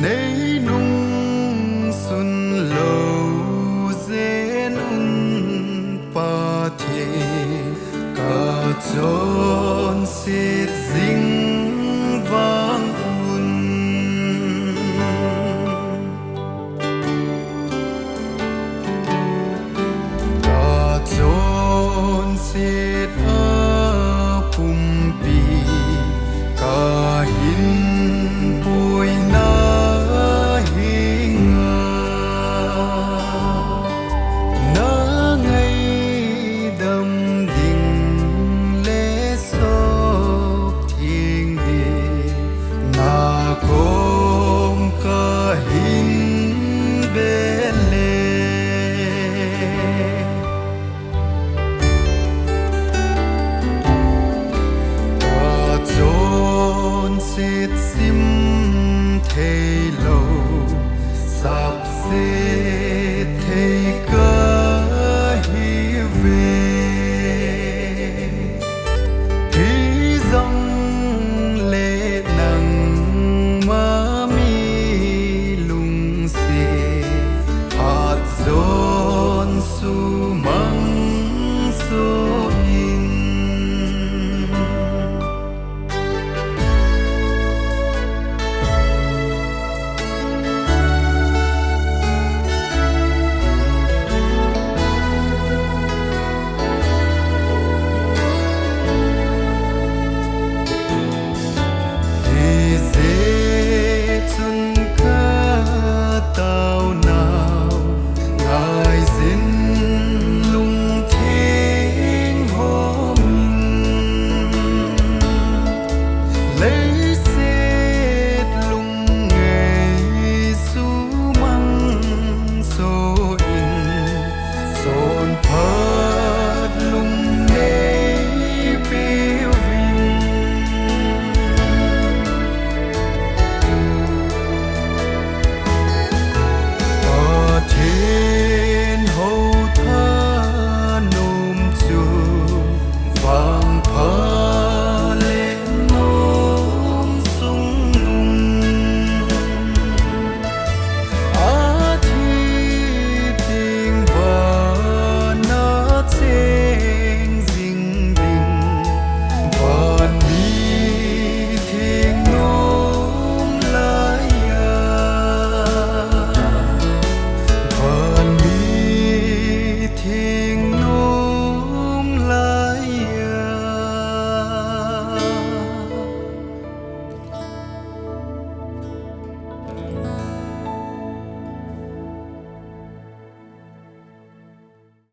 lấy nung xuân lâu dễ nung pa thế cả chốn xịt dính vang un cả chốn xịt ở phum pi cả hin bụi na hình na ngày đầm đình lễ sốt thiên địa na com cả hin bên lệ cả chốn xịt sim thế lâu sắp xếp